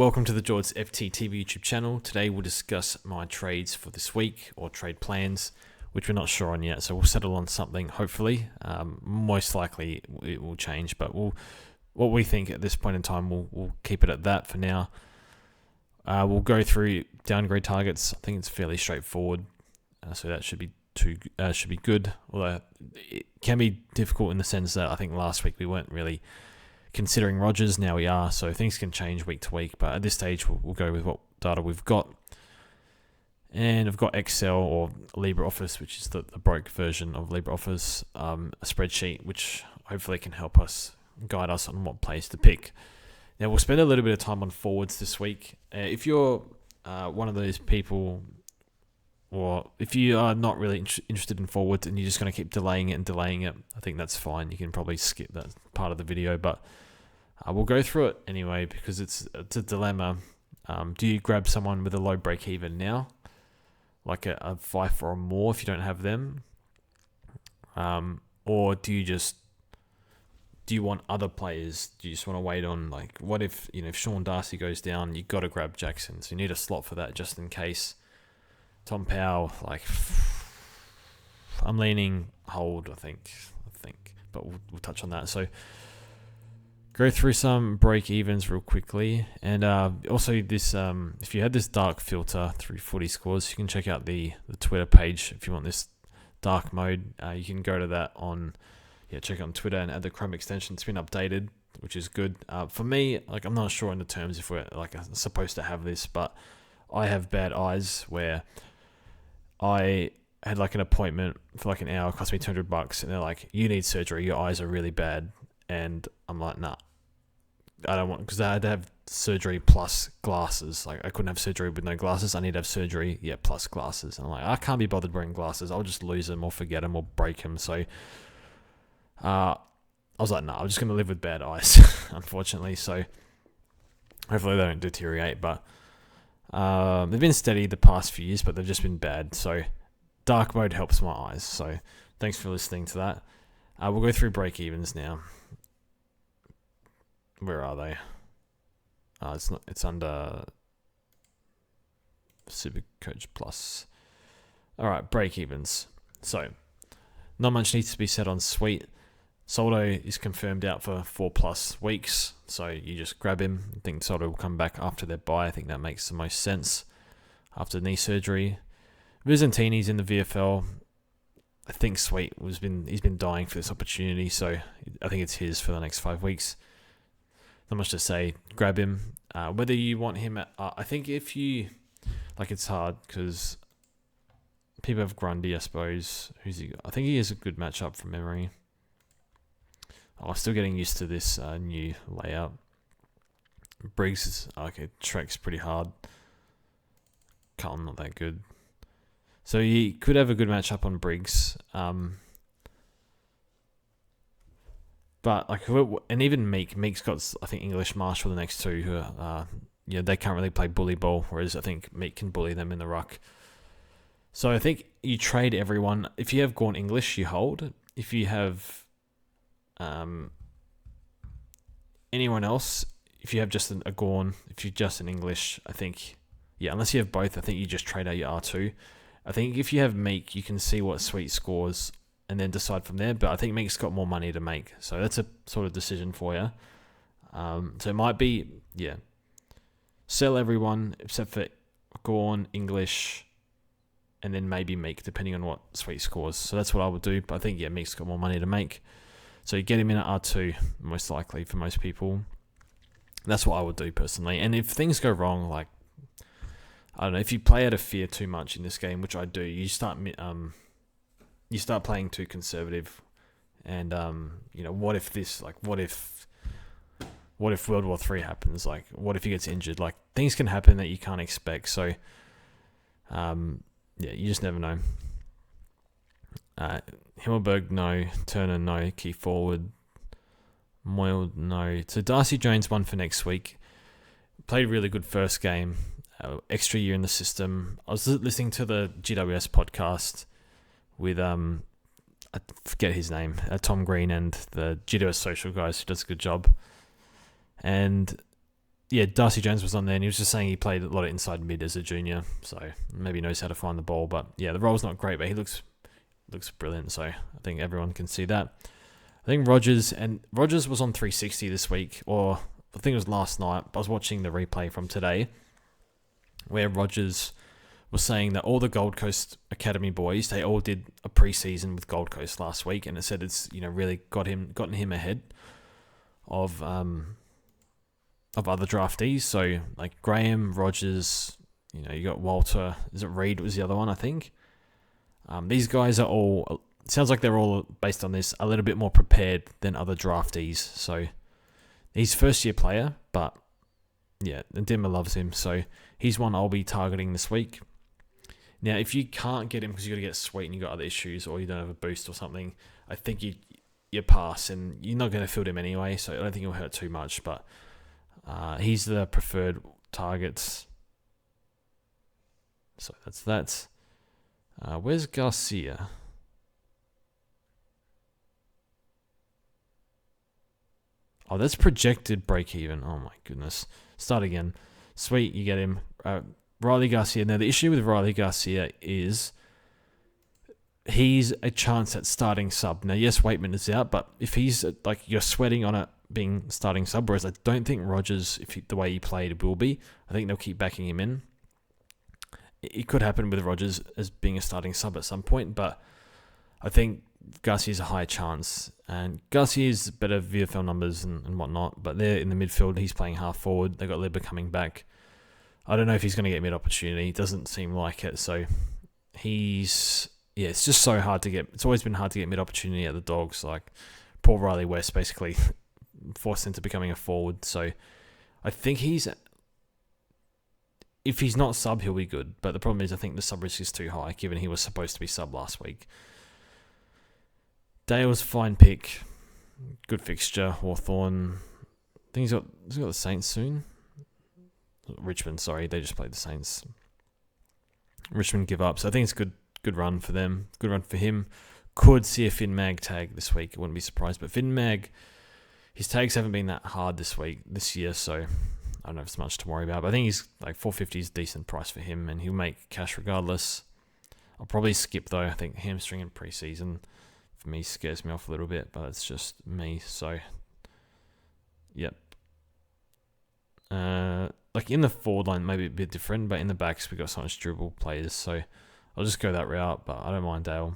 Welcome to the George's FTTV YouTube channel. Today we'll discuss my trades for this week, or trade plans, which we're not sure on yet. So we'll settle on something, hopefully. Most likely it will change, but what we think at this point in time, we'll keep it at that for now. We'll go through downgrade targets. I think it's fairly straightforward, so that should be good. Although it can be difficult in the sense that I think last week we weren't really considering Rodgers. Now we are, so things can change week to week, but at this stage we'll go with what data we've got. And I've got Excel or LibreOffice, which is the broke version of LibreOffice, a spreadsheet which hopefully can help us guide us on what plays to pick. Now we'll spend a little bit of time on forwards this week. If you're one of those people, or if you are not really interested in forwards and you're just going to keep delaying it, I think that's fine. You can probably skip that part of the video, but we'll go through it anyway because it's a dilemma. Do you grab someone with a low break even now, like a 5 or more if you don't have them, or do you want other players? Do you just want to wait on, like, what if if Sean Darcy goes down, you got to grab Jackson, so you need a slot for that just in case. Tom Powell, I'm leaning hold, I think, but we'll touch on that. So go through some break evens real quickly, and also this, if you had this dark filter through footy scores, you can check out the Twitter page if you want this dark mode. You can go to that check it on Twitter and add the Chrome extension. It's been updated, which is good. For me, I'm not sure in the terms if we're supposed to have this, but I have bad eyes where I had an appointment for an hour, it cost me $200, and they're like, you need surgery, your eyes are really bad. And I'm like, nah, I don't want, because I had to have surgery plus glasses. I couldn't have surgery with no glasses. I need to have surgery, plus glasses. And I'm like, I can't be bothered wearing glasses. I'll just lose them or forget them or break them. So I was like, nah, I'm just going to live with bad eyes, unfortunately. So hopefully they don't deteriorate, but they've been steady the past few years, but they've just been bad. So dark mode helps my eyes. So thanks for listening to that. We'll go through break evens now. Where are they? It's under SuperCoach Plus. All right, break evens. So not much needs to be said on Sweet. Soldo is confirmed out for 4+ weeks, so you just grab him. I think Soldo will come back after their bye. I think that makes the most sense after knee surgery. Vizantini's in the VFL. I think Sweet he's been dying for this opportunity, so I think it's his for the next 5 weeks. Not much to say. Grab him. Whether you want him at, I think if you it's hard because people have Grundy, I suppose. Who's he got? I think he has a good matchup from memory. I'm still getting used to this new layout. Briggs is okay. Trek's pretty hard. Carlton not that good. So he could have a good matchup on Briggs. But and even Meek's got, I think, English Marshall the next two who are they can't really play bully ball, whereas I think Meek can bully them in the ruck. So I think you trade everyone. If you have Gawn English, you hold. If you have anyone else, if you have just a Gawn, if you're just an English, I think, unless you have both, I think you just trade out your R2. I think if you have Meek, you can see what Sweet scores and then decide from there, but I think Meek's got more money to make, so that's a sort of decision for you. So it might be, sell everyone except for Gawn, English, and then maybe Meek, depending on what Sweet scores. So that's what I would do, but I think, Meek's got more money to make. So you get him in at R2, most likely for most people. That's what I would do personally. And if things go wrong, I don't know, if you play out of fear too much in this game, which I do, you start playing too conservative. And what if this, what if World War III happens? What if he gets injured? Things can happen that you can't expect. So you just never know. Himmelberg, no. Turner, no. Key forward. Moyle, no. So Darcy Jones won for next week. Played really good first game. Extra year in the system. I was listening to the GWS podcast with I forget his name, Tom Green and the GWS social guys who does a good job. And yeah, Darcy Jones was on there, and he was just saying he played a lot of inside mid as a junior, so maybe he knows how to find the ball. But yeah, the role's not great, but he looks brilliant. So I think everyone can see that. I think Rogers was on 360 this week, or I think it was last night. I was watching the replay from today, where Rogers was saying that all the Gold Coast Academy boys, they all did a preseason with Gold Coast last week, and it said it's really gotten him ahead of other draftees. So like Graham, Rogers, you got Walter. Is it Reed was the other one, I think. These guys are all. It sounds like they're all based on this a little bit more prepared than other draftees. So he's first year player, but yeah, Dimmer loves him, so he's one I'll be targeting this week. Now, if you can't get him because you got to get sweet and you got other issues, or you don't have a boost or something, I think you pass, and you're not going to field him anyway, so I don't think it'll hurt too much. But he's the preferred target. So that's that. Where's Garcia? Oh, that's projected break even. Oh my goodness. Start again. Sweet, you get him. Riley Garcia. Now, the issue with Riley Garcia is he's a chance at starting sub. Now, yes, Waitman is out, but if he's you're sweating on it being starting sub, whereas I don't think Rogers, the way he played, will be. I think they'll keep backing him in. It could happen with Rogers as being a starting sub at some point, but I think Garcia's a higher chance. And Garcia's better VFL numbers and whatnot, but they're in the midfield. He's playing half forward. They got Libba coming back. I don't know if he's going to get mid opportunity. It doesn't seem like it. So it's just so hard to get. It's always been hard to get mid opportunity at the Dogs. Like poor Riley West basically forced into becoming a forward. So I think if he's not sub, he'll be good. But the problem is I think the sub risk is too high, given he was supposed to be sub last week. Dale's fine pick. Good fixture. Hawthorn. I think he's got the Saints soon. Richmond, sorry. They just played the Saints. Richmond give up. So I think it's a good run for them. Good run for him. Could see a Finn Mag tag this week. I wouldn't be surprised. But Finn Mag, his tags haven't been that hard this year. So I don't know if it's much to worry about. But I think he's like 450 is a decent price for him. And he'll make cash regardless. I'll probably skip though. I think hamstring in preseason for me scares me off a little bit, but it's just me. So, yep. In the forward line, maybe a bit different, but in the backs, we got so much dribble players, so I'll just go that route, but I don't mind Dale.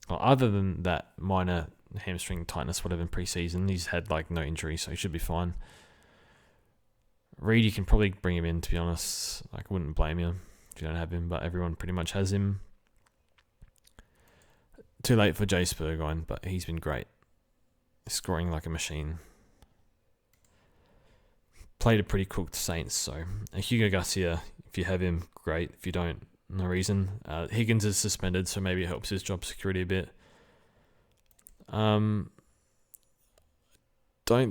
Well, other than that minor hamstring tightness, whatever, in preseason, he's had no injury, so he should be fine. Reed, you can probably bring him in, to be honest. I wouldn't blame you if you don't have him, but everyone pretty much has him. Too late for Jay Spurgoyne, but he's been great. Scoring like a machine. Played a pretty cooked Saints, so Hugo Garcia, if you have him, great. If you don't, no reason. Higgins is suspended, so maybe it helps his job security a bit. Don't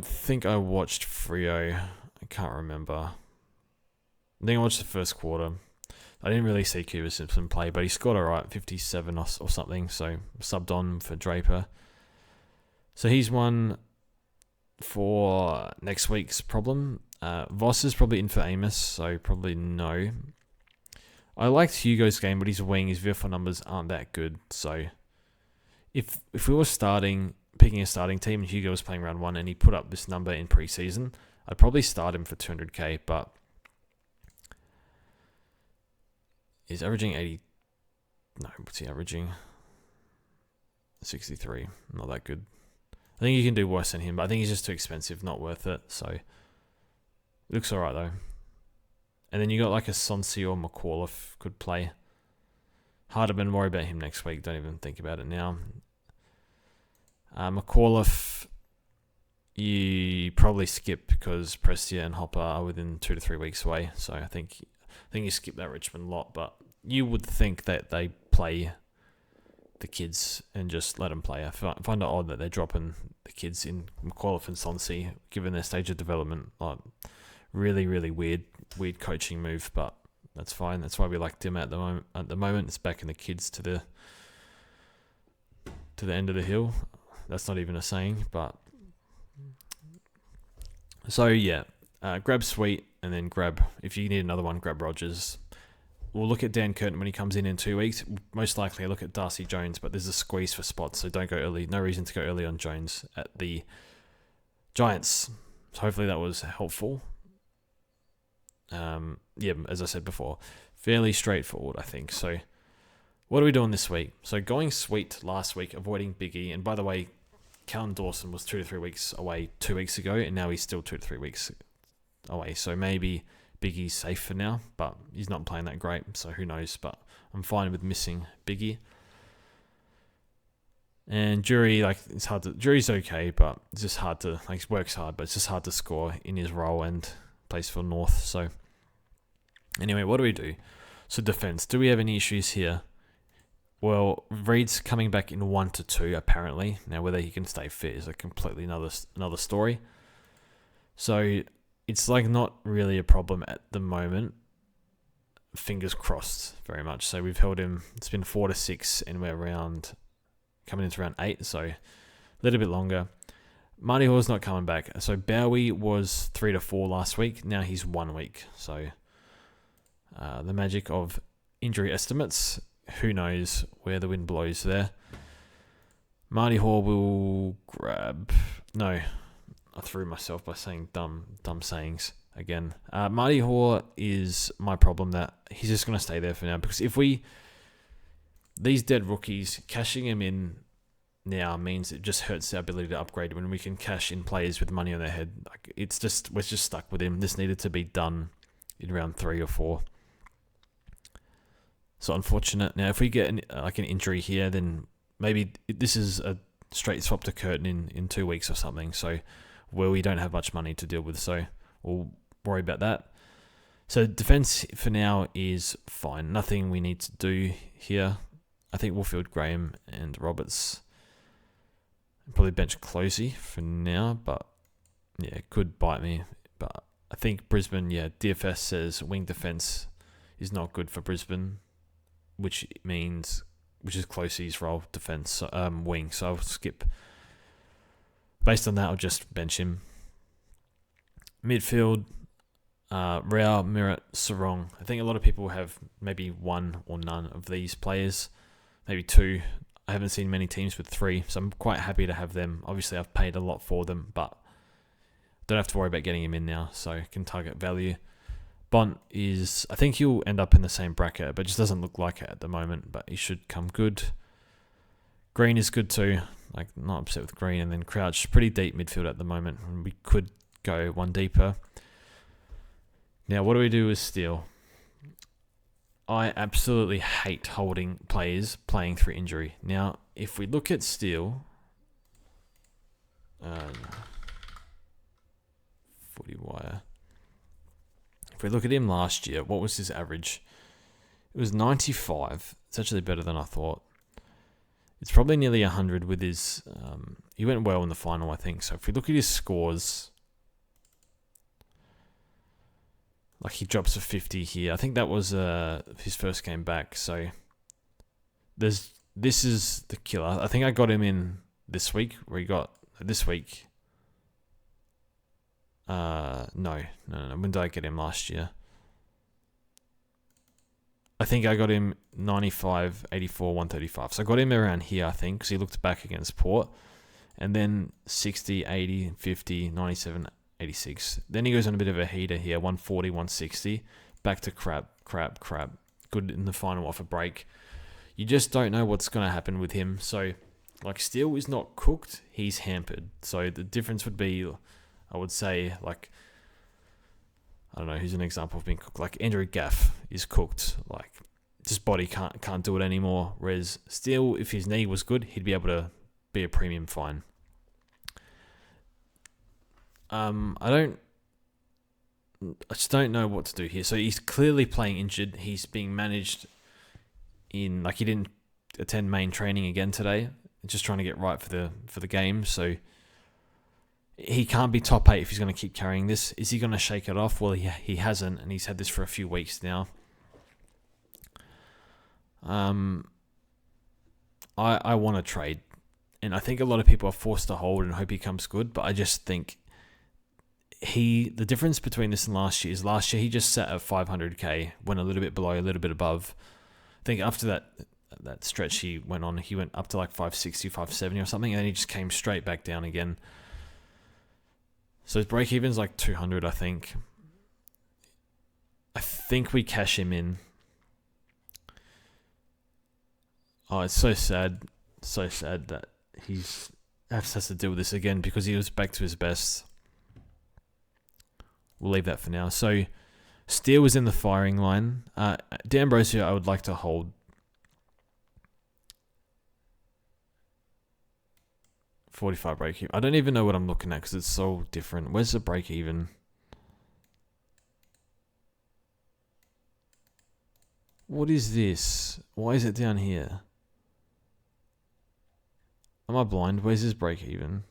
think I watched Freo. I can't remember. I think I watched the first quarter. I didn't really see Cuba Simpson play, but he scored alright, 57 or something, so subbed on for Draper. So he's one for next week's problem. Voss is probably in for Amos, so probably no. I liked Hugo's game, but his VFL numbers aren't that good. So if we were picking a starting team and Hugo was playing round 1 and he put up this number in preseason, I'd probably start him for 200k, but he's averaging 80. No, what's he averaging? 63. Not that good. I think you can do worse than him, but I think he's just too expensive, not worth it. So looks alright though. And then you got a Sonsi or McAuliffe could play. Hardeman, worry about him next week. Don't even think about it now. McAuliffe, you probably skip because Prestia and Hopper are within 2 to 3 weeks away. So I think you skip that Richmond lot, but you would think that they play the kids and just let them play. I find it odd that they're dropping the kids in McAuliffe and Sonsi, given their stage of development. Really, really weird coaching move, but that's fine. That's why we like Dim at the moment. At the moment, it's backing the kids to the end of the hill. That's not even a saying, but so yeah. grab Sweet, and then if you need another one, grab Rogers. We'll look at Dan Curtin when he comes in 2 weeks. Most likely I'll look at Darcy Jones, but there's a squeeze for spots, so don't go early. No reason to go early on Jones at the Giants. So hopefully that was helpful. As I said before, fairly straightforward, I think. So what are we doing this week? So going Sweet last week, avoiding Biggie. And by the way, Callan Dawson was 2 to 3 weeks away 2 weeks ago, and now he's still 2 to 3 weeks away. So maybe Biggie's safe for now, but he's not playing that great, so who knows. But I'm fine with missing Biggie. And Jury, it's hard to... Jury's okay, but it's just hard to... he works hard, but it's just hard to score in his role and plays for North. So anyway, what do we do? So defense. Do we have any issues here? Well, Reed's coming back in 1 to 2, apparently. Now, whether he can stay fit is a completely another story. So it's not really a problem at the moment. Fingers crossed, very much. So we've held him. It's been 4 to 6, and we're coming into around 8, so a little bit longer. Marty Hall's not coming back. So Bowie was 3 to 4 last week. Now he's 1 week. So the magic of injury estimates. Who knows where the wind blows there. Marty Hall will grab... No, I threw myself by saying dumb sayings again. Marty Hall is my problem, that he's just going to stay there for now. Because if these dead rookies, cashing him in now means it just hurts our ability to upgrade when we can cash in players with money on their head. We're just stuck with him. This needed to be done in round 3 or 4. So unfortunate. Now, if we get an injury here, then maybe this is a straight swap to Curtin in 2 weeks or something. So where we don't have much money to deal with. So we'll worry about that. So defense for now is fine. Nothing we need to do here. I think we'll field Graham and Roberts. Probably bench Closey for now, but yeah, it could bite me. But I think Brisbane, DFS says wing defense is not good for Brisbane, which is Closey's role, defense, wing. So I'll skip. Based on that, I'll just bench him. Midfield, Rao, Merritt, Sarong. I think a lot of people have maybe 1 or none of these players. Maybe 2. I haven't seen many teams with 3, so I'm quite happy to have them. Obviously, I've paid a lot for them, but don't have to worry about getting him in now, so I can target value. Bont is... I think he'll end up in the same bracket, but just doesn't look like it at the moment, but he should come good. Green is good too. Not upset with Green. And then Crouch, pretty deep midfield at the moment, and we could go 1 deeper. Now, what do we do with Steele? I absolutely hate holding players playing through injury. Now, if we look at Steele, footy wire. If we look at him last year, what was his average? It was 95. It's actually better than I thought. It's probably nearly 100 with his... he went well in the final, I think. So if we look at his scores... he drops a 50 here. I think that was his first game back. So this is the killer. I think I got him in this week. This week. No. When did I get him last year? I think I got him 95, 84, 135. So I got him around here, I think, because he looked back against Port. And then 60, 80, 50, 97, 86. Then he goes on a bit of a heater here, 140, 160. Back to crap. Good in the final off a break. You just don't know what's going to happen with him. So, Steele is not cooked, he's hampered. So the difference would be, I would say, I don't know, who's an example of being cooked? Andrew Gaff is cooked. Just body can't do it anymore. Whereas Steele, if his knee was good, he'd be able to be a premium fine. I just don't know what to do here. So he's clearly playing injured. He's being managed in, he didn't attend main training again today. Just trying to get right for the game. So he can't be top 8 if he's going to keep carrying this. Is he going to shake it off? Well, he hasn't, and he's had this for a few weeks now. I want to trade, and I think a lot of people are forced to hold and hope he comes good, but I just think the difference between this and last year is last year he just sat at 500k, went a little bit below, a little bit above. I think after that stretch he went on, he went up to like 560, 570 or something, and then he just came straight back down again. So his break even's like 200, I think. I think we cash him in. Oh, it's so sad that he's has to deal with this again because he was back to his best. We'll leave that for now. So Steele was in the firing line. D'Ambrosio I would like to hold. $45 break even. I don't even know what I'm looking at because it's so different. Where's the break even? What is this? Why is it down here? Am I blind? Where's his break even?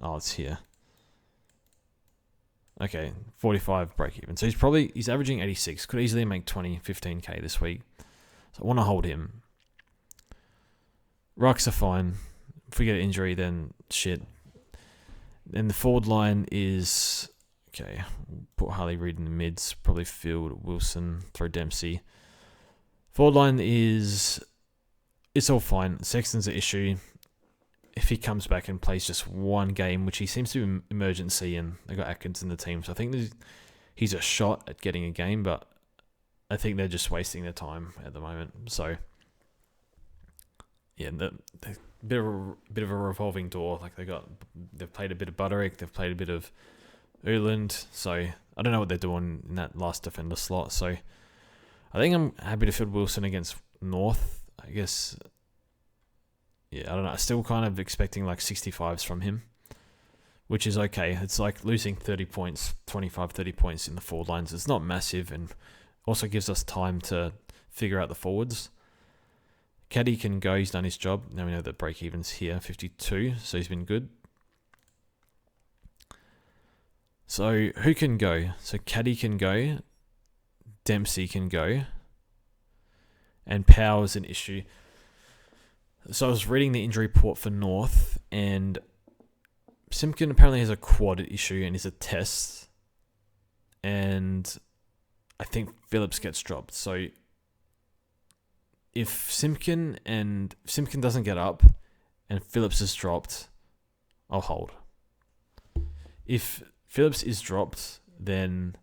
Oh, it's here. Okay, 45 break even. So he's averaging 86. Could easily make 20, 15k this week. So I want to hold him. Rucks are fine. If we get an injury, then shit. Then the forward line is okay. We'll put Harley Reid in the mids. Probably Field, Wilson, throw Dempsey. Forward line it's all fine. Sexton's an issue. If he comes back and plays just one game, which he seems to be emergency, and they got Atkins in the team, so I think he's a shot at getting a game, but I think they're just wasting their time at the moment. So yeah, the bit of a revolving door. Like they've played a bit of Butterick, they've played a bit of Uland, so I don't know what they're doing in that last defender slot. So I think I'm happy to field Wilson against North. I guess. Yeah, I don't know. I'm still kind of expecting like 65s from him, which is okay. It's like losing 30 points, 25, 30 points in the forward lines. It's not massive, and also gives us time to figure out the forwards. Caddy can go. He's done his job. Now we know that break even's here, 52, so he's been good. So who can go? So Caddy can go. Dempsey can go. And Power's an issue. So I was reading the injury report for North, and Simpkin apparently has a quad issue and is a test. And I think Phillips gets dropped. So if Simpkin doesn't get up and Phillips is dropped, I'll hold. If Phillips is dropped, then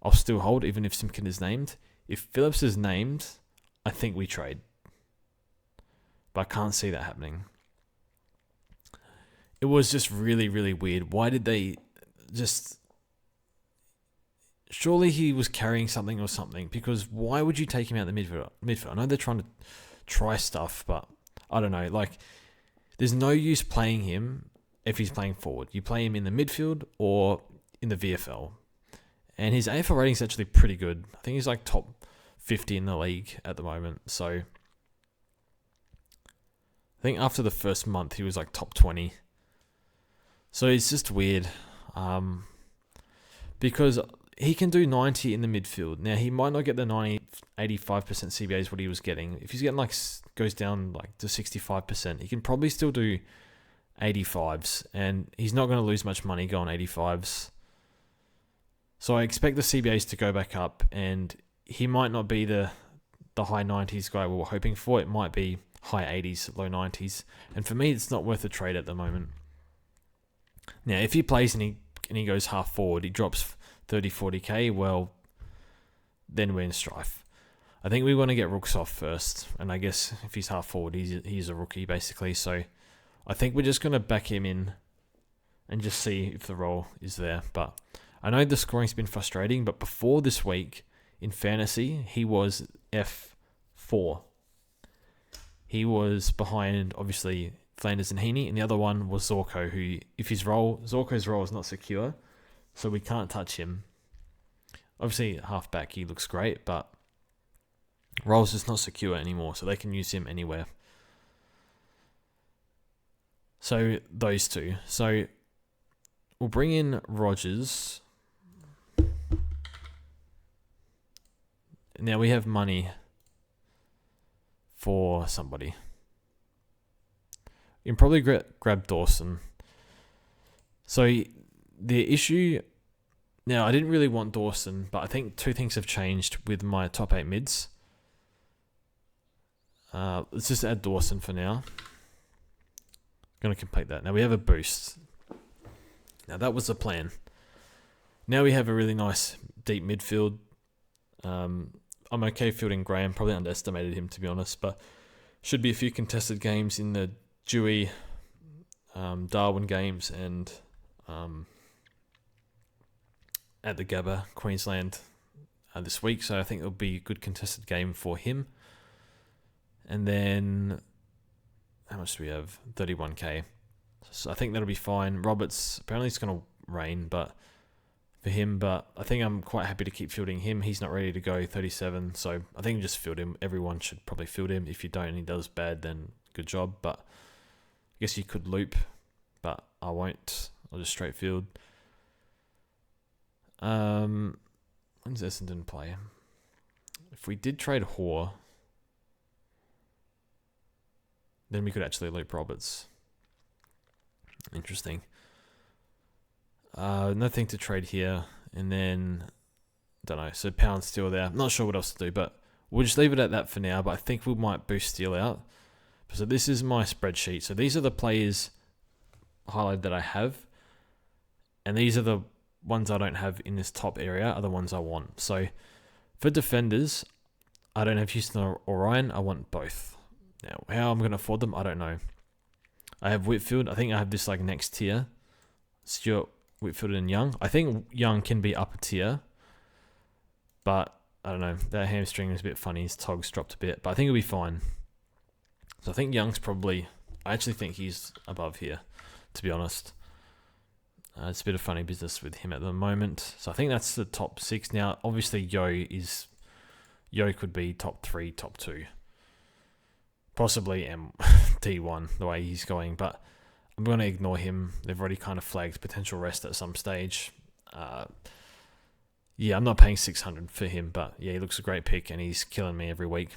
I'll still hold even if Simpkin is named. If Phillips is named, I think we trade. But I can't see that happening. It was just really, really weird. Why did they just... Surely he was carrying something or something, because why would you take him out the midfield? I know they're trying to try stuff, but I don't know. Like, there's no use playing him if he's playing forward. You play him in the midfield or in the VFL. And his AFL rating is actually pretty good. I think he's like top 50 in the league at the moment. So I think after the first month, he was like top 20. So it's just weird. Because he can do 90 in the midfield. Now, he might not get the 85% CBAs what he was getting. If he's getting like, goes down like to 65%, he can probably still do 85s. And he's not going to lose much money going 85s. So I expect the CBAs to go back up, and he might not be the high 90s guy we were hoping for. It might be high 80s, low 90s. And for me, it's not worth a trade at the moment. Now, if he plays and he goes half forward, he drops 30, 40k, well, then we're in strife. I think we want to get Rooks off first. And I guess if he's half forward, he's a rookie, basically. So I think we're just going to back him in and just see if the role is there. But I know the scoring's been frustrating, but before this week, in fantasy, he was F4. He was behind, obviously, Flanders and Heaney, and the other one was Zorko, who, if Zorko's role is not secure, so we can't touch him. Obviously, halfback, he looks great, but role's just not secure anymore, so they can use him anywhere. So, those two. So, we'll bring in Rogers. Now we have money for somebody. You can probably grab Dawson. So the issue now, I didn't really want Dawson, but I think two things have changed with my top 8 mids. Let's just add Dawson for now. Going to complete that. Now we have a boost. Now that was the plan. Now we have a really nice deep midfield. I'm okay fielding Graham. Probably underestimated him, to be honest, but should be a few contested games in the Dewey, Darwin games and at the Gabba, Queensland this week. So I think it'll be a good contested game for him. And then, how much do we have? 31k. So I think that'll be fine. Roberts, apparently it's going to rain, but for him, but I think I'm quite happy to keep fielding him. He's not ready to go, 37, so I think just field him. Everyone should probably field him. If you don't and he does bad, then good job, but I guess you could loop, but I won't. I'll just straight field. When's Essendon play? If we did trade Hoare, then we could actually loop Roberts. Interesting. Nothing to trade here. And then, don't know. So Pound's still there. Not sure what else to do, but we'll just leave it at that for now. But I think we might boost Steele out. So this is my spreadsheet. So these are the players highlighted that I have. And these are the ones I don't have in this top area are the ones I want. So for defenders, I don't have Houston or Ryan. I want both. Now, how I'm going to afford them, I don't know. I have Whitfield. I think I have this like next tier. Stewart, Whitfield, and Young. I think Young can be upper tier. But, I don't know. That hamstring is a bit funny. His tog's dropped a bit. But I think it'll be fine. So I think Young's probably... I actually think he's above here, to be honest. It's a bit of funny business with him at the moment. So I think that's the top 6. Now, obviously, Yo could be top 3, top 2. Possibly D1, the way he's going. But I'm going to ignore him. They've already kind of flagged potential rest at some stage. Yeah, I'm not paying 600 for him. But yeah, he looks a great pick and he's killing me every week.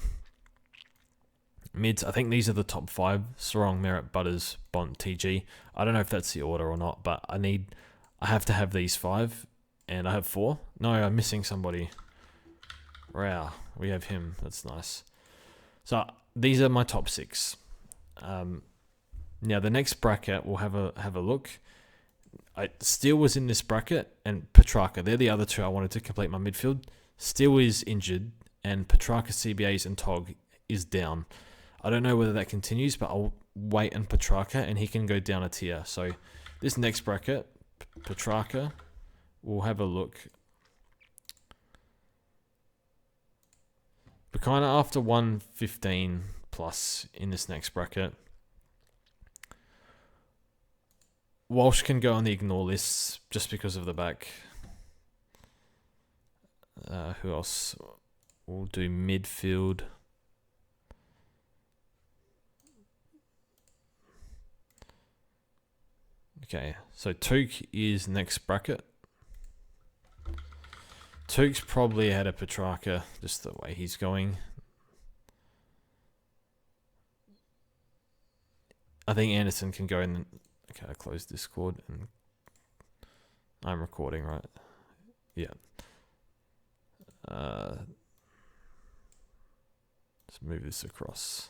Mids, I think these are the top 5. Sarong, Merritt, Butters, Bont, TG. I don't know if that's the order or not, but I have to have these 5. And I have 4. No, I'm missing somebody. Wow, we have him. That's nice. So these are my top 6. Now the next bracket, we'll have a look. Steele was in this bracket and Petrarca. They're the other 2 I wanted to complete my midfield. Steele is injured and Petrarca, CBAs and Tog is down. I don't know whether that continues, but I'll wait on Petrarca and he can go down a tier. So this next bracket, Petrarca, we'll have a look. We're kind of after 115 plus in this next bracket. Walsh can go on the ignore list just because of the back. Who else? We'll do midfield. Okay, so Took is next bracket. Took's probably ahead of Petrarca, just the way he's going. I think Anderson can go in. Okay, I closed Discord and I'm recording, right? Yeah. Let's move this across.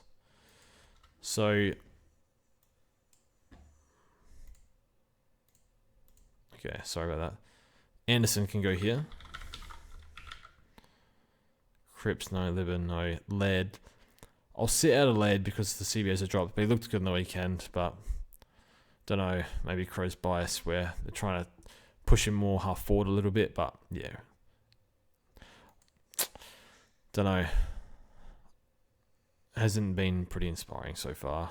So, okay, sorry about that. Anderson can go here. Cripps, no. Libben, no. Laird. I'll sit out of Laird because the CBAs are dropped, but he looked good on the weekend, but don't know, maybe Crow's bias where they're trying to push him more half forward a little bit, but yeah. Don't know. Hasn't been pretty inspiring so far.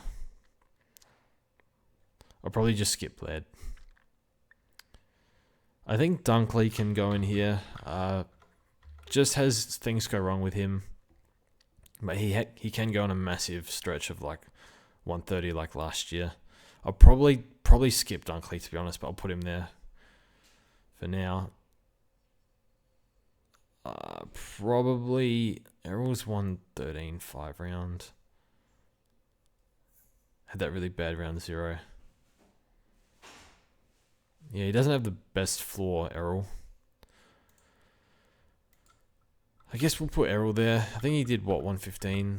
I'll probably just skip Laird. I think Dunkley can go in here. Just has things go wrong with him. But he can go on a massive stretch of like 130 like last year. I'll probably skip Dunkley to be honest, but I'll put him there for now. Probably Errol's 113.5 round. Had that really bad round 0. Yeah, he doesn't have the best floor, Errol. I guess we'll put Errol there. I think he did, 115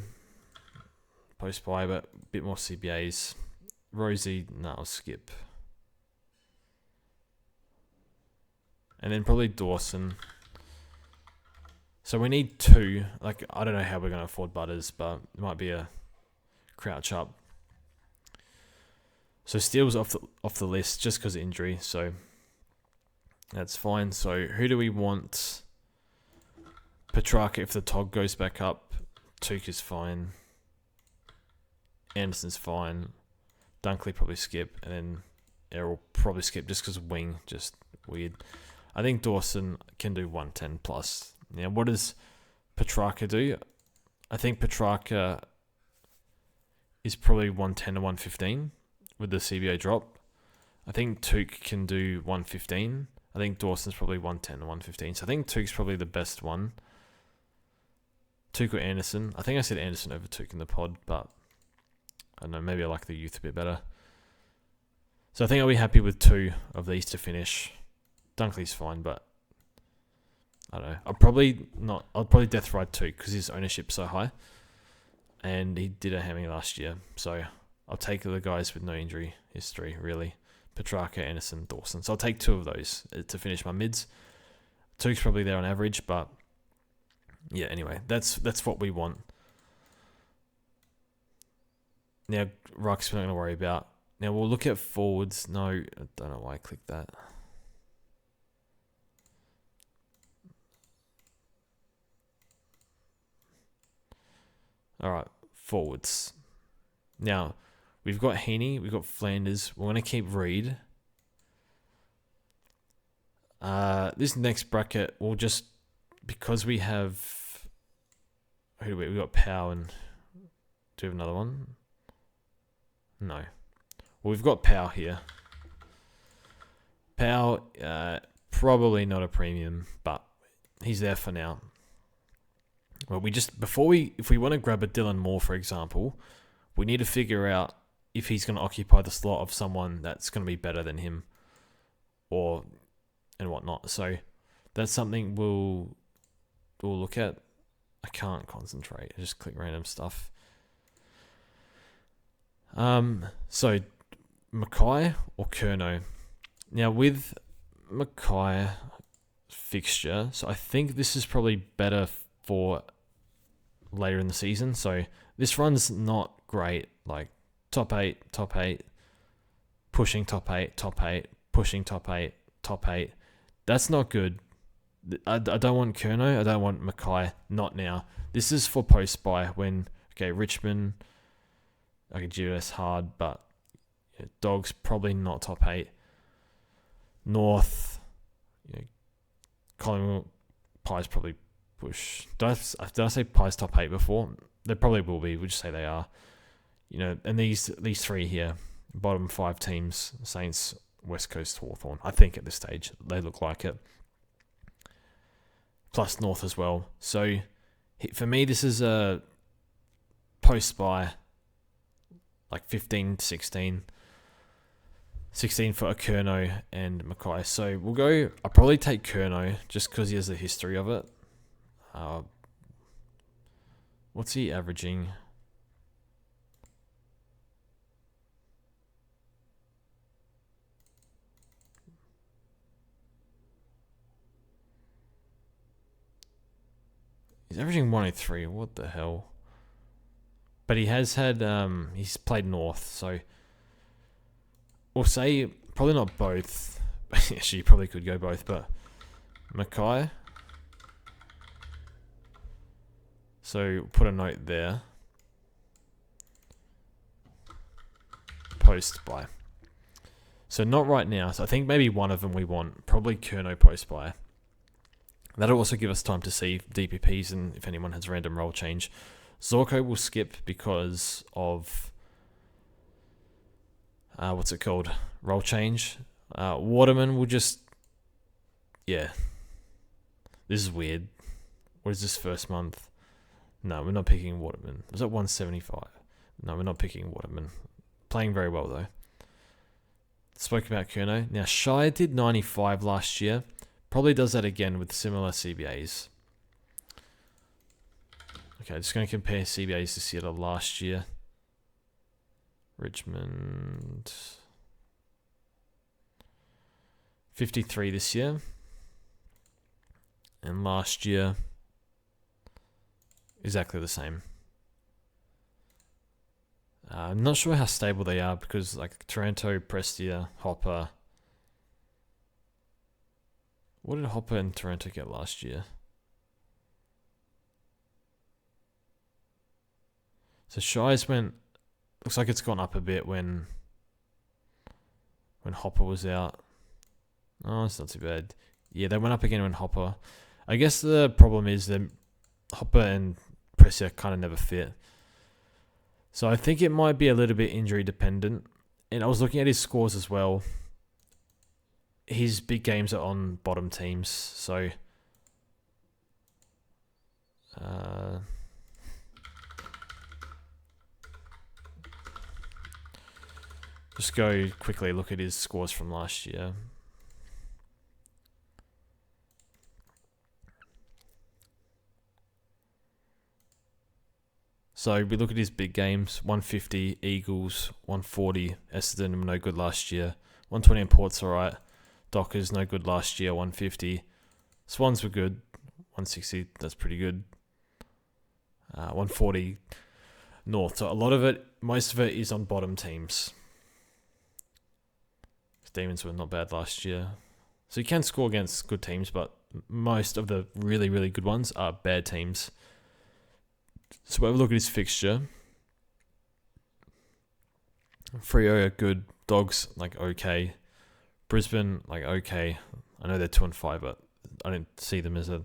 post-buy, but a bit more CBAs. Rosie, no, I'll skip. And then probably Dawson. So we need 2. Like, I don't know how we're going to afford Butters, but it might be a crouch up. So Steele's off the list just because of injury, so that's fine. So who do we want? Petrarca, if the Tog goes back up. Tuke is fine. Anderson's fine. Dunkley probably skip, and then Errol probably skip just because wing, just weird. I think Dawson can do 110 plus. Now, what does Petrarca do? I think Petrarca is probably 110 to 115 with the CBA drop. I think Tuke can do 115. I think Dawson's probably 110 to 115. So I think Tuke's probably the best one. Tuke or Anderson. I think I said Anderson over Tuke in the pod, but I don't know, maybe I like the youth a bit better. So I think I'll be happy with 2 of these to finish. Dunkley's fine, but I don't know. I'll probably death ride Tuke because his ownership's so high. And he did a hammy last year. So I'll take the guys with no injury history, really. Petrarca, Anderson, Dawson. So I'll take 2 of those to finish my mids. Tuke's probably there on average, but yeah, anyway, that's what we want. Now, Ruck's we're not going to worry about. Now, we'll look at forwards. No, I don't know why I clicked that. All right, forwards. Now, we've got Heaney, we've got Flanders. We're going to keep Reed. This next bracket, we'll just, because we have, who do we got Powell and, do we have another one? No. Well, we've got Powell here. Powell, probably not a premium, but he's there for now. Well, if we want to grab a Dylan Moore, for example, we need to figure out if he's going to occupy the slot of someone that's going to be better than him, and whatnot. So that's something we'll look at. I can't concentrate. I just click random stuff. So Mackay or Curnow. Now with Mackay fixture, so I think this is probably better for later in the season. So this run's not great. Like top 8, pushing top 8, pushing top 8, top 8. That's not good. I don't want Curnow. I don't want Mackay. Not now. This is for post buy when, okay, Richmond, I could do this hard, but Dogs probably not top 8. North, Collingwood, Pies probably push. Did I say Pies top 8 before? They probably will be. We'll just say they are. And these 3 here, bottom 5 teams, Saints, West Coast, Hawthorn. I think at this stage they look like it. Plus North as well. So for me, this is a post buy, like 15, 16. 16 for a Curnow and Mackay. So we'll go. I'll probably take Curnow just because he has the history of it. What's he averaging? He's averaging 103. What the hell? But he has had. He's played North, so we'll say probably not both. Actually, you probably could go both, but Mackay. So put a note there. Post buy. So not right now. So I think maybe one of them we want. Probably Curnow post buy. That'll also give us time to see DPPs and if anyone has random role change. Zorko will skip because of what's it called? Role change. Waterman will just, yeah. This is weird. What is this first month? No, we're not picking Waterman. Was that 175? No, we're not picking Waterman. Playing very well though. Spoke about Kurno. Now, Shire did 95 last year. Probably does that again with similar CBAs. Okay, just going to compare CBAs this year to last year. Richmond 53 this year. And last year, exactly the same. I'm not sure how stable they are because like Toronto, Prestia, Hopper. What did Hopper and Toronto get last year? So Shires went, looks like it's gone up a bit when Hopper was out. Oh, it's not too bad. Yeah, they went up again when Hopper. I guess the problem is that Hopper and Prestia kind of never fit. So I think it might be a little bit injury dependent. And I was looking at his scores as well. His big games are on bottom teams. So just go quickly look at his scores from last year. So we look at his big games, 150, Eagles, 140, Essendon, no good last year. 120 in Port's alright. Dockers, no good last year, 150. Swans were good, 160, that's pretty good. 140 North. So a lot of it, most of it is on bottom teams. Demons were not bad last year. So you can score against good teams, but most of the really, really good ones are bad teams. So we'll have a look at his fixture. Freo are good. Dogs, like, okay. Brisbane, like, okay. I know they're 2-5, but I don't see them as a...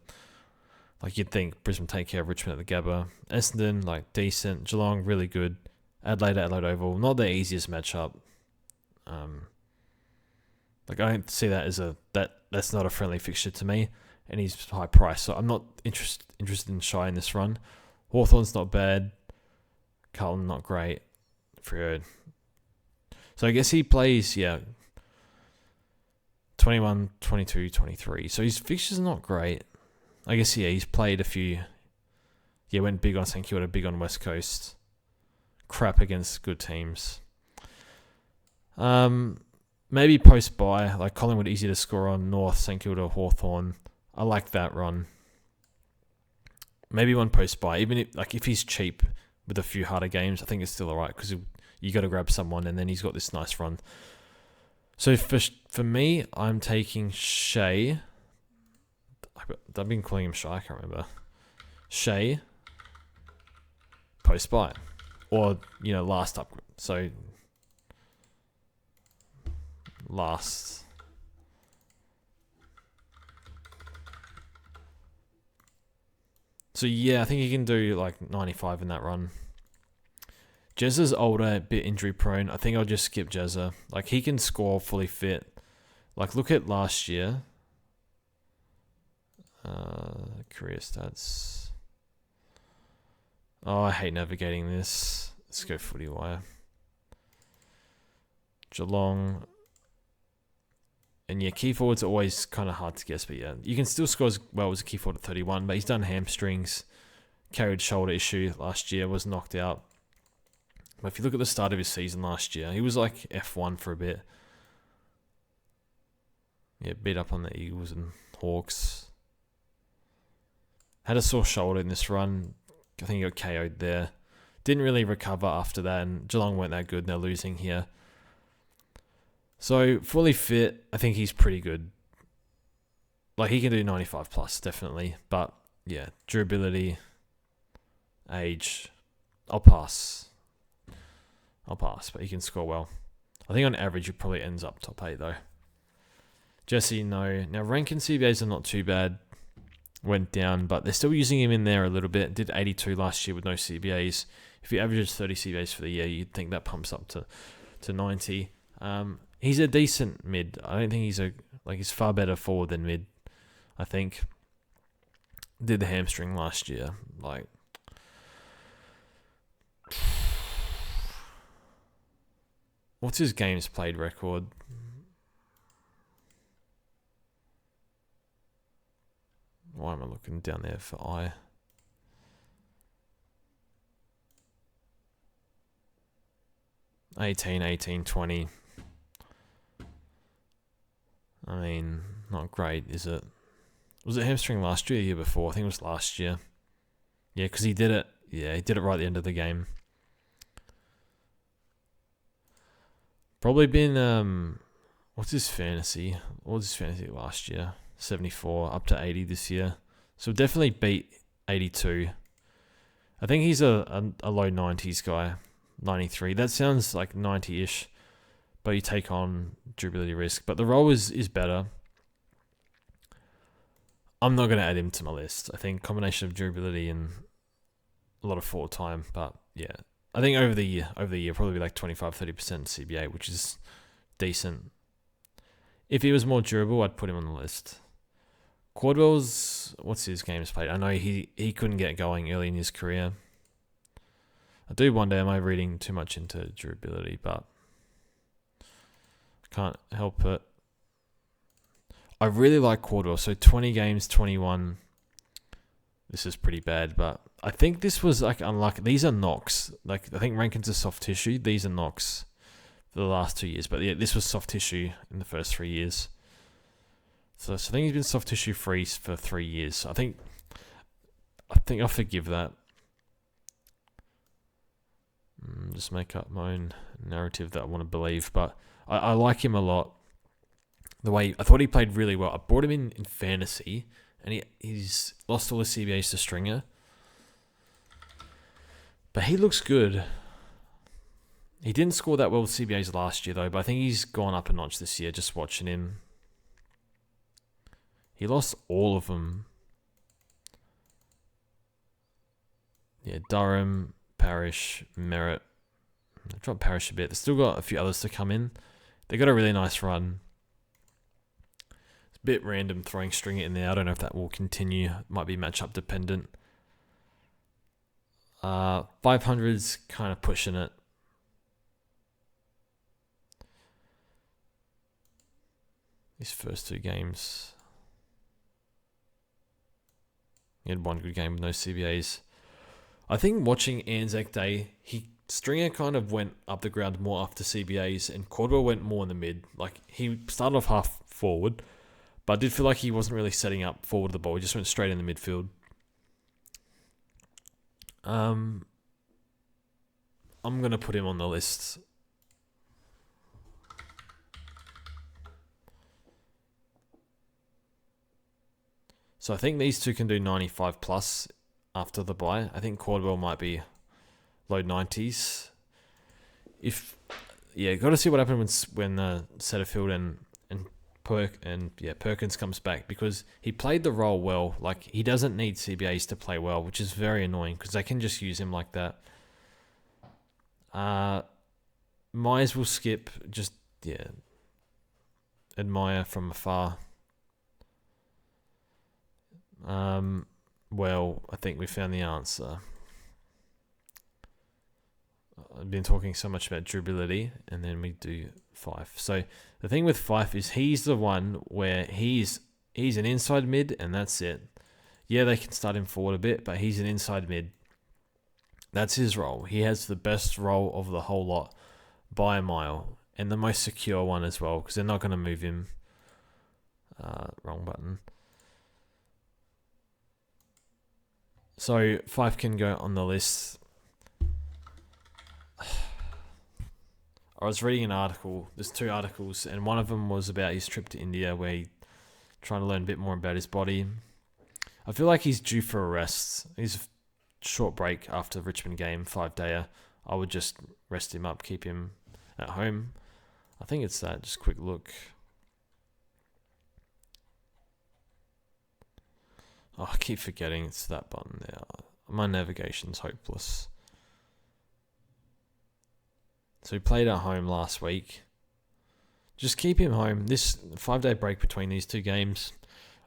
Like, you'd think Brisbane take care of Richmond at the Gabba. Essendon, like, decent. Geelong, really good. Adelaide Oval, not the easiest matchup. Like, I don't see that as that's not a friendly fixture to me. And he's high price, so I'm not interested in Shy in this run. Hawthorn's not bad. Carlton, not great. Freo. So I guess he plays, 21, 22, 23. So his fixture's not great. I guess, he's played a few. Went big on St Kilda, big on West Coast. Crap against good teams. Maybe post-bye, like Collingwood, easy to score on. North, St Kilda, Hawthorn. I like that run. Maybe one post-bye. Even if he's cheap with a few harder games, I think it's still alright because you got to grab someone and then he's got this nice run. So for me, I'm taking Shea. I've been calling him Shy, I can't remember. Shea, post-bye. Or, last up. So, last. So, I think he can do like 95 in that run. Jezza's older, a bit injury prone. I think I'll just skip Jezza. Like, he can score fully fit. Like, look at last year. Career stats. Oh, I hate navigating this. Let's go footy wire. Geelong. And key forwards are always kind of hard to guess, but you can still score as well as a key forward at 31, but he's done hamstrings, carried shoulder issue last year, was knocked out. But if you look at the start of his season last year, he was like F1 for a bit. Beat up on the Eagles and Hawks. Had a sore shoulder in this run. I think he got KO'd there. Didn't really recover after that, and Geelong weren't that good, and they're losing here. So, fully fit, I think he's pretty good. Like, he can do 95 plus, definitely. But, durability, age, I'll pass. But he can score well. I think on average, he probably ends up top 8, though. Jesse, no. Now, Rankin CBAs are not too bad. Went down, but they're still using him in there a little bit. Did 82 last year with no CBAs. If he averages 30 CBAs for the year, you'd think that pumps up to 90. He's a decent mid. I don't think he's far better forward than mid, I think. Did the hamstring last year. Like, What's his games played record? Why am I looking down there for I? $18, 20. I mean, not great, is it? Was it hamstring last year or the year before? I think it was last year. Yeah, because he did it. Yeah, he did it right at the end of the game. Probably been, what's his fantasy? What was his fantasy last year? 74, up to 80 this year. So definitely beat 82. I think he's a low 90s guy. 93. That sounds like 90-ish. But you take on durability risk. But the role is better. I'm not going to add him to my list. I think combination of durability and a lot of forward time. But yeah, I think over the year, probably like 25-30% CBA, which is decent. If he was more durable, I'd put him on the list. Cordwell's, what's his games played? I know he couldn't get going early in his career. I do wonder, am I reading too much into durability? But can't help it. I really like Cordwell. So 20 games, 21. This is pretty bad, but I think this was like unlucky. These are knocks. Like I think Rankin's a soft tissue. These are knocks for the last 2 years. But yeah, this was soft tissue in the first 3 years. So I think he's been soft tissue free for 3 years. So I think I'll forgive that. Just make up my own narrative that I want to believe. But I like him a lot. The way I thought he played really well. I brought him in fantasy, and he's lost all his CBAs to Stringer. But he looks good. He didn't score that well with CBAs last year, though, but I think he's gone up a notch this year, just watching him. He lost all of them. Yeah, Durham, Parrish, Merritt. I dropped Parrish a bit. They've still got a few others to come in. They got a really nice run. It's a bit random throwing Stringer in there. I don't know if that will continue. It might be matchup dependent. 500's kind of pushing it. These first 2 games. He had one good game with no CBAs. I think watching Anzac Day, Stringer kind of went up the ground more after CBAs, and Cordwell went more in the mid. Like he started off half forward, but I did feel like he wasn't really setting up forward the ball. He just went straight in the midfield. I'm gonna put him on the list. So I think these two can do 95 plus after the bye. I think Cordwell might be low 90s. Got to see what happens when Setterfield and Perkins comes back, because he played the role well. Like he doesn't need CBAs to play well, which is very annoying because they can just use him like that. Myers will skip. Just admire from afar. Well, I think we found the answer. I've been talking so much about durability, and then we do Fife. So the thing with Fife is he's the one where he's an inside mid, and that's it. Yeah, they can start him forward a bit, but he's an inside mid. That's his role. He has the best role of the whole lot by a mile, and the most secure one as well, because they're not going to move him. Wrong button. So Fife can go on the list. I was reading an article. There's 2 articles, and one of them was about his trip to India, where he's trying to learn a bit more about his body. I feel like he's due for a rest. He's a short break after the Richmond game, 5-dayer. I would just rest him up, keep him at home. I think it's that. Just a quick look. Oh, I keep forgetting it's that button there. My navigation's hopeless. So he played at home last week. Just keep him home. This 5-day break between these 2 games,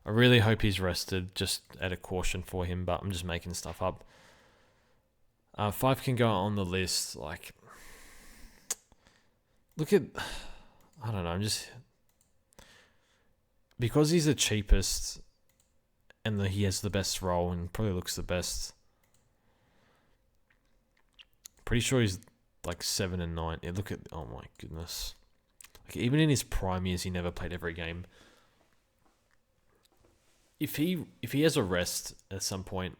I really hope he's rested, just at a caution for him, but I'm just making stuff up. Fife can go on the list. Like, Look at, I don't know, I'm just, because he's the cheapest and he has the best role and probably looks the best. Pretty sure he's like 7 and 9. Yeah, look at, oh my goodness. Like even in his prime years, he never played every game. If he has a rest at some point,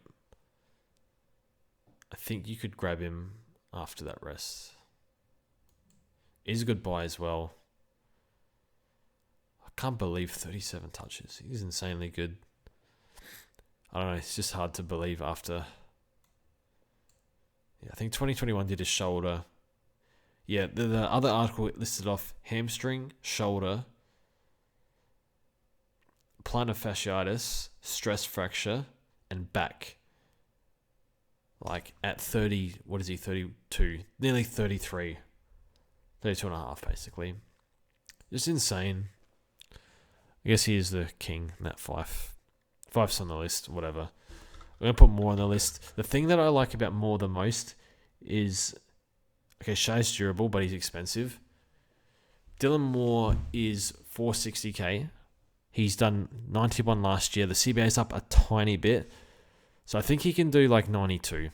I think you could grab him after that rest. He's a good buy as well. I can't believe 37 touches. He's insanely good. I don't know. It's just hard to believe after. Yeah, I think 2021 did his shoulder. Yeah, the other article listed off hamstring, shoulder, plantar fasciitis, stress fracture, and back. Like at 30, what is he, 32? Nearly 33. 32 and a half, basically. Just insane. I guess he is the king, Matt Fife. Fife's on the list, whatever. I'm going to put more on the list. The thing that I like about Moore the most is, okay, Shay's durable, but he's expensive. Dylan Moore is 460k. He's done 91 last year. The CBA's up a tiny bit. So I think he can do like 92.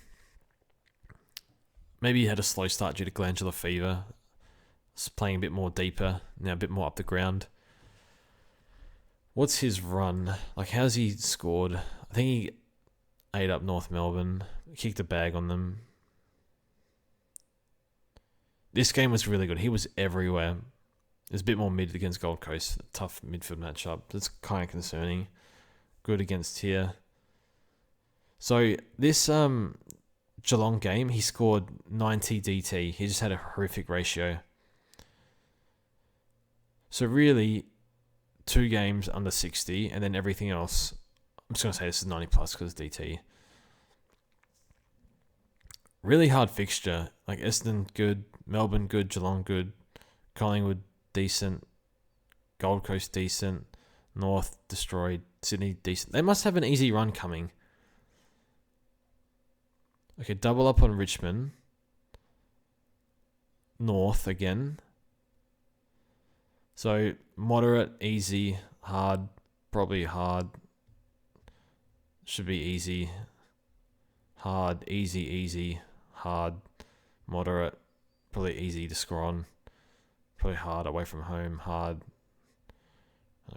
Maybe he had a slow start due to glandular fever. It's playing a bit more deeper, now a bit more up the ground. What's his run? Like, how's he scored? I think he ate up North Melbourne, kicked a bag on them. This game was really good. He was everywhere. There's a bit more mid against Gold Coast. Tough midfield matchup. That's kind of concerning. Good against here. So this Geelong game, he scored 90 DT. He just had a horrific ratio. So really, 2 games under 60, and then everything else, I'm just going to say this is 90 plus because DT. Really hard fixture. Like Essendon, good. Melbourne, good. Geelong, good. Collingwood, decent. Gold Coast, decent. North, destroyed. Sydney, decent. They must have an easy run coming. Okay, double up on Richmond. North again. So, moderate, easy, hard, probably hard. Should be easy. Hard, easy, hard, moderate. Probably easy to score on. Probably hard, away from home, hard.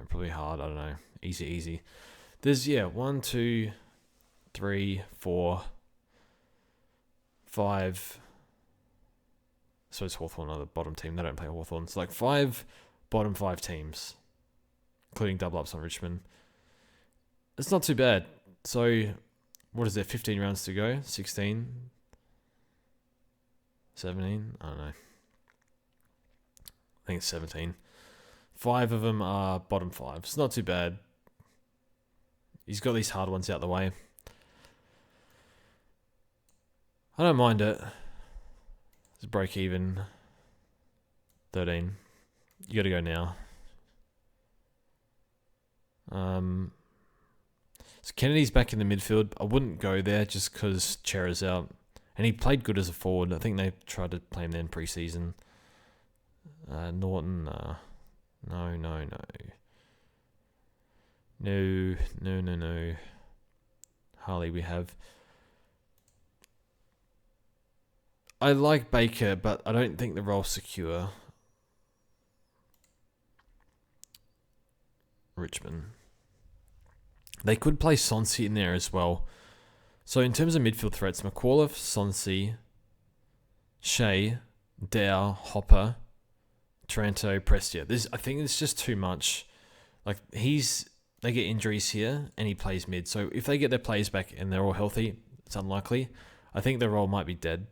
Probably hard, I don't know. Easy. There's, 1, 2, 3, 4, 5. So it's Hawthorn, another bottom team. They don't play Hawthorn. It's like 5 bottom 5 teams, including double ups on Richmond. It's not too bad. So, what is there? 15 rounds to go? 16? 17? I don't know. I think it's 17. 5 of them are bottom 5. It's not too bad. He's got these hard ones out the way. I don't mind it. It's break even. 13. You got to go now. So Kennedy's back in the midfield. I wouldn't go there just because Chera's out. And he played good as a forward. I think they tried to play him then pre-season. Norton, no. No. Harley we have. I like Baker, but I don't think the role's secure. Richmond. They could play Sonsi in there as well. So in terms of midfield threats, McAuliffe, Sonsi, Shea, Dow, Hopper, Taranto, Prestia. I think it's just too much. Like they get injuries here and he plays mid. So if they get their players back and they're all healthy, it's unlikely. I think their role might be dead.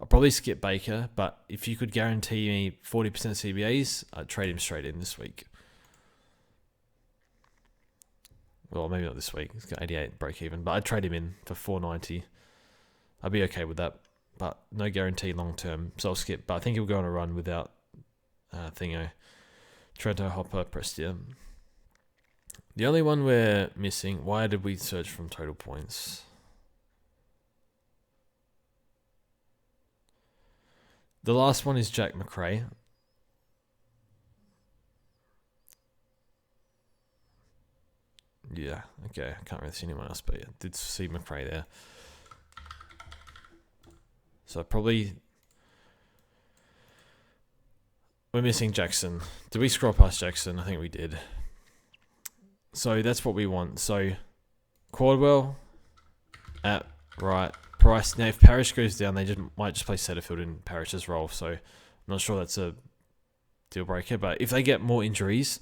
I'll probably skip Baker, but if you could guarantee me 40% CBAs, I'd trade him straight in this week. Well, maybe not this week. He's got 88 break even, but I'd trade him in for 490. I'd be okay with that, but no guarantee long term, so I'll skip. But I think he'll go on a run without Thingo, Trento, Hopper, Prestia. The only one we're missing. Why did we search from total points? The last one is Jack McRae. Yeah, okay. I can't really see anyone else, but yeah, did see McRae there. So probably we're missing Jackson. Did we scroll past Jackson? I think we did. So that's what we want. So Caldwell at right. Price. Now if Parrish goes down, they might just play Setterfield in Parrish's role. So I'm not sure that's a deal breaker. But if they get more injuries,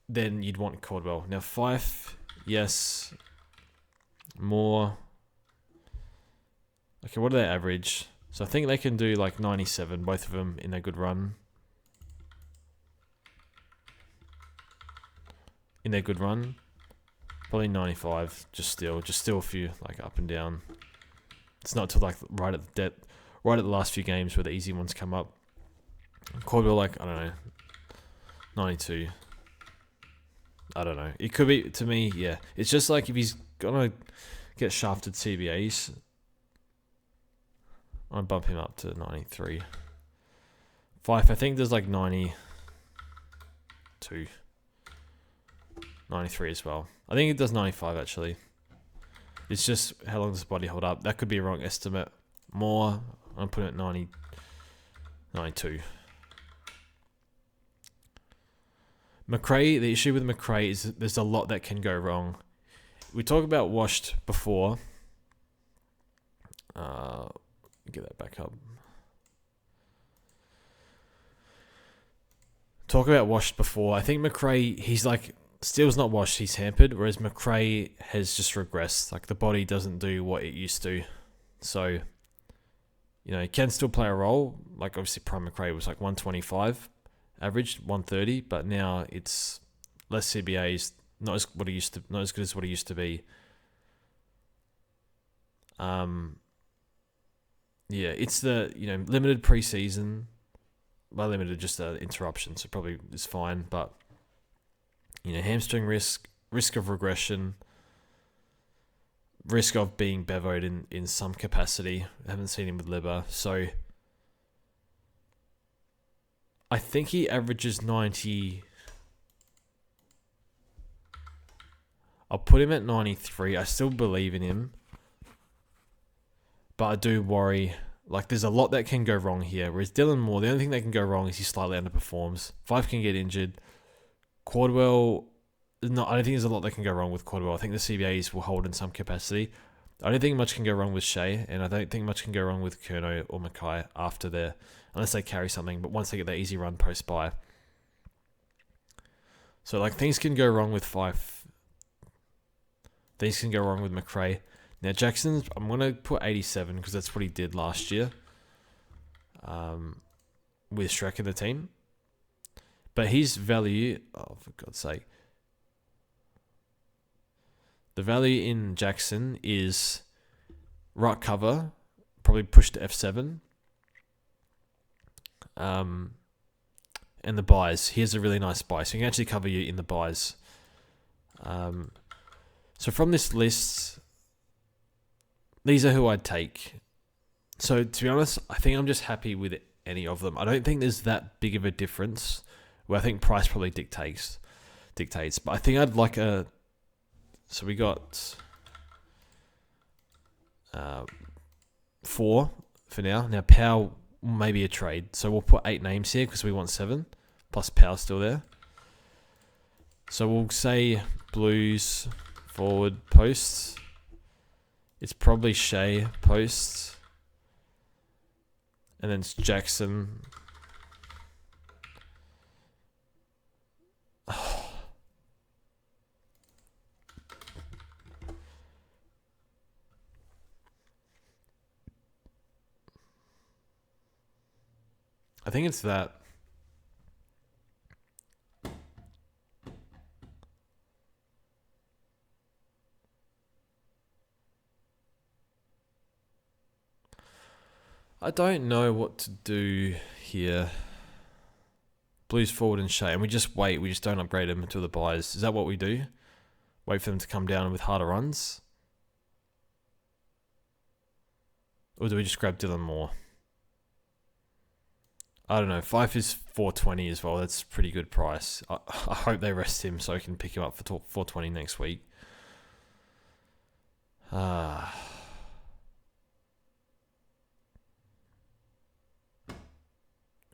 then you'd want Caldwell. Now Fife, yes. More. Okay, what do they average? So I think they can do like 97, both of them in a good run. In their good run. Probably 95, just still a few like up and down. It's not till like right at the last few games where the easy ones come up. Caldwell like, I don't know, 92. I don't know. It could be, to me, yeah. It's just like if he's gonna get shafted CBAs, I'm gonna bump him up to 93. Fife, I think there's like 92. 93 as well. I think it does 95 actually. It's just how long does the body hold up? That could be a wrong estimate. More, I'm putting it at 90, 92. McRae, the issue with McRae is there's a lot that can go wrong. We talked about Washed before. Get that back up. Talk about Washed before. I think McRae, he's like, Steele's not washed, he's hampered, whereas McRae has just regressed. Like the body doesn't do what it used to. So, you know, he can still play a role. Like obviously Prime McRae was like 125, averaged 130, but now it's less CBAs, not as good as what he used to be. Yeah, it's the, you know, limited preseason. By limited, just an interruption, so probably is fine, but you know, hamstring risk of regression, risk of being bevoed in some capacity. I haven't seen him with Liber. So I think he averages 90. I'll put him at 93. I still believe in him. But I do worry, like there's a lot that can go wrong here. Whereas Dylan Moore, the only thing that can go wrong is he slightly underperforms. Fife can get injured. Caldwell, no, I don't think there's a lot that can go wrong with Caldwell. I think the CBAs will hold in some capacity. I don't think much can go wrong with Shea, and I don't think much can go wrong with Kerno or Mackay after their, unless they carry something, but once they get that easy run post-bye. So like things can go wrong with Fife. Things can go wrong with McRae. Now Jackson's, I'm going to put 87 because that's what he did last year with Shrek in the team. But his value, oh for God's sake, the value in Jackson is Ruck cover, probably push to F7. And the buys. He has a really nice buy, so he can actually cover you in the buys. So from this list, these are who I'd take. So to be honest, I think I'm just happy with any of them. I don't think there's that big of a difference. Well, I think price probably dictates. But I think I'd like a... So we got 4 for now. Now Powell maybe a trade. So we'll put 8 names here because we want 7. Plus Powell still there. So we'll say Blues forward posts. It's probably Shea posts. And then it's Jackson. I think it's that. I don't know what to do here. Blues forward and Shea, and we just wait. We just don't upgrade them until the buys. Is that what we do? Wait for them to come down with harder runs? Or do we just grab Dylan Moore? I don't know. Fife is 420 as well. That's a pretty good price. I hope they rest him so I can pick him up for 420 next week. We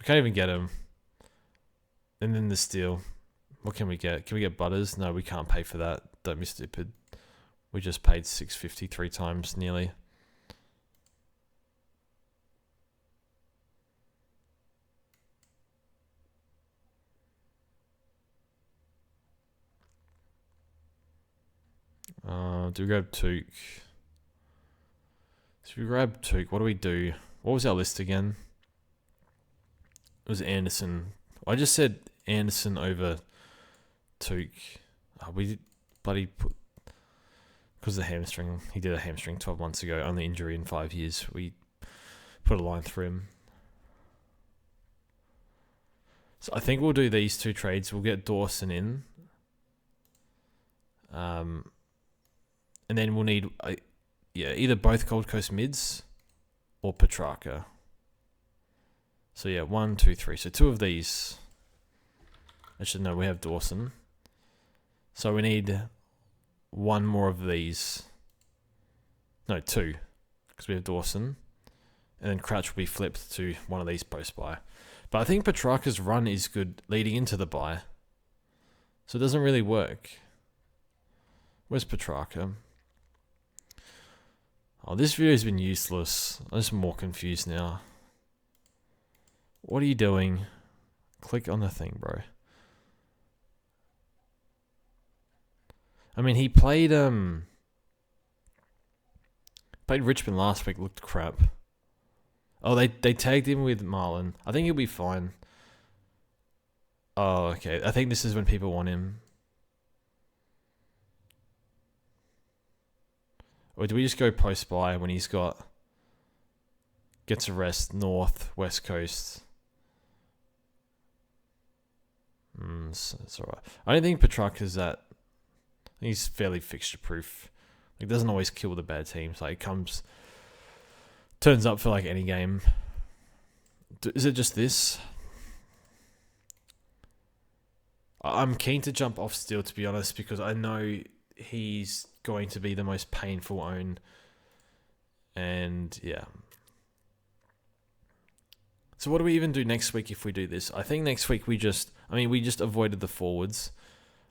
can't even get him. And then the steal. What can we get? Can we get Butters? No, we can't pay for that. Don't be stupid. We just paid 650 3 times nearly. Do we grab Took? Should we grab Took? What do we do? What was our list again? It was Anderson. I just said Anderson over Took. We did bloody put... Because of the hamstring. He did a hamstring 12 months ago. Only injury in 5 years. We put a line through him. So I think we'll do these 2 trades. We'll get Dawson in. And then we'll need either both Gold Coast mids or Petrarca. So yeah, 1, 2, 3. So 2 of these. Actually, no, we have Dawson. So we need 1 more of these. No, 2. Because we have Dawson. And then Crouch will be flipped to one of these post-buy. But I think Petrarca's run is good leading into the buy. So it doesn't really work. Where's Petrarca? Oh, this video has been useless. I'm just more confused now. What are you doing? Click on the thing, bro. I mean, he played Richmond last week, looked crap. Oh, they tagged him with Marlon. I think he'll be fine. Oh, okay. I think this is when people want him. Or do we just go post-buy when he's gets a rest, North, West Coast? It's alright. I don't think Petrarca's that... I think he's fairly fixture-proof. Like, doesn't always kill the bad teams. Like, turns up for, like, any game. Is it just this? I'm keen to jump off Steele, to be honest, because I know he's going to be the most painful own. And yeah. So what do we even do next week if we do this? I think next week we just avoided the forwards.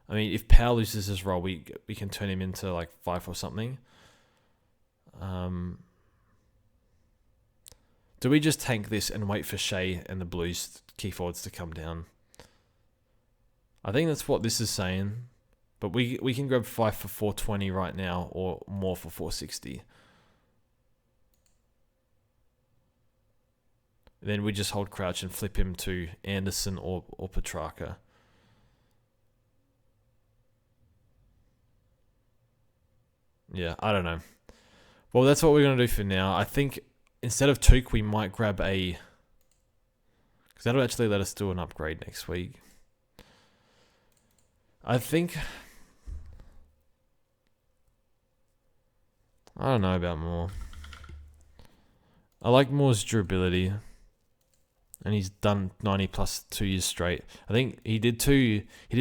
I mean, if Powell loses his role, we can turn him into like Fife or something. Do we just tank this and wait for Shea and the Blues key forwards to come down? I think that's what this is saying. But we can grab Fife for 420 right now or more for 460. Then we just hold Crouch and flip him to Anderson or Petrarca. Yeah, I don't know. Well, that's what we're going to do for now. I think instead of Took, we might grab a... Because that'll actually let us do an upgrade next week. I think... I don't know about Moore. I like Moore's durability. And he's done 90 plus 2 years straight. I think he did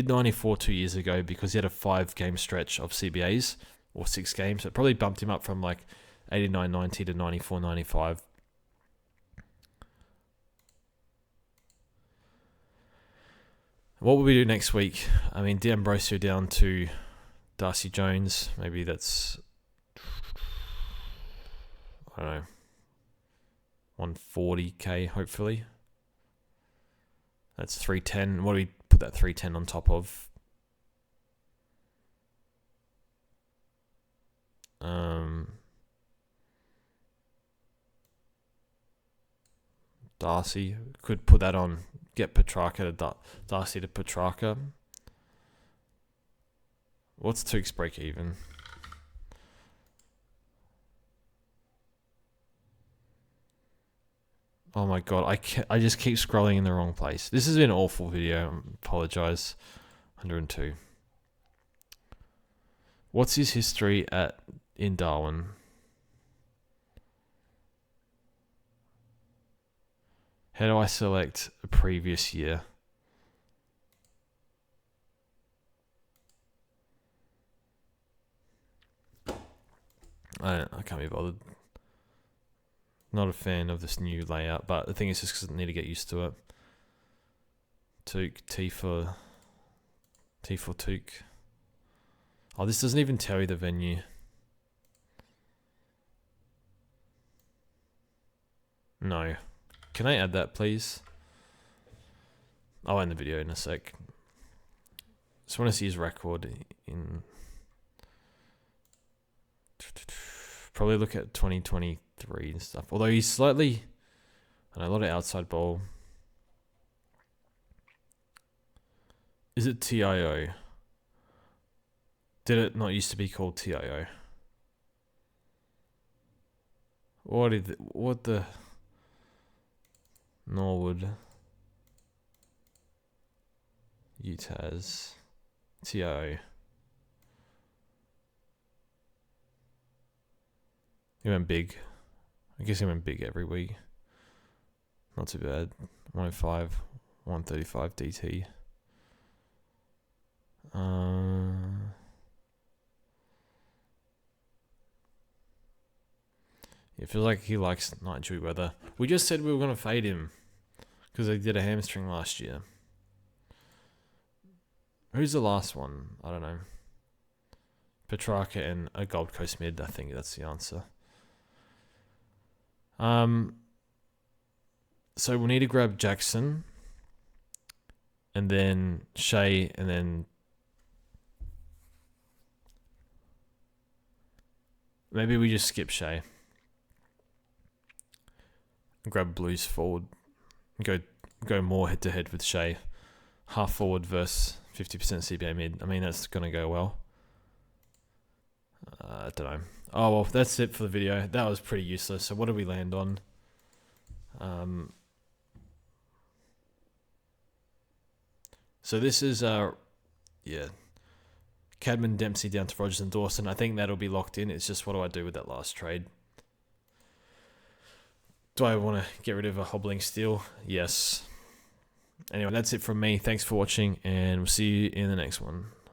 94 2 years ago because he had a 5-game stretch of CBAs. Or 6 games. So it probably bumped him up from like 89 90 to 94 95. What will we do next week? I mean, D'Ambrosio down to Darcy Jones. Maybe that's... I don't know. 140k, hopefully. That's 310. What do we put that 310 on top of? Darcy. Could put that on. Get Petrarca to Darcy to Petrarca. What's Took's break even? Oh my god, I just keep scrolling in the wrong place. This has been an awful video. I apologize. 102. What's his history in Darwin? How do I select a previous year? I can't be bothered. Not a fan of this new layout, but the thing is just because I need to get used to it. Took, T for Took. Oh, this doesn't even tell you the venue. No. Can I add that, please? I'll end the video in a sec. Just want to see his record in... Probably look at 2023 and stuff. Although he's slightly... I know, a lot of outside ball. Is it TIO? Did it not used to be called TIO? What the... Norwood... UTAS... TIO... He went big. I guess he went big every week. Not too bad. 105, 135 DT. It feels like he likes night dewy weather. We just said we were going to fade him because he did a hamstring last year. Who's the last one? I don't know. Petrarca and a Gold Coast mid. I think that's the answer. So we'll need to grab Jackson and then Shea and then maybe we just skip Shea and grab Blues forward and go more head to head with Shea. Half forward versus 50% CBA mid. I mean, that's going to go well. I don't know. Oh, well, that's it for the video. That was pretty useless. So what did we land on? So this is, Cadman, Dempsey down to Rogers and Dawson. I think that'll be locked in. It's just what do I do with that last trade? Do I want to get rid of a hobbling steal? Yes. Anyway, that's it from me. Thanks for watching, and we'll see you in the next one.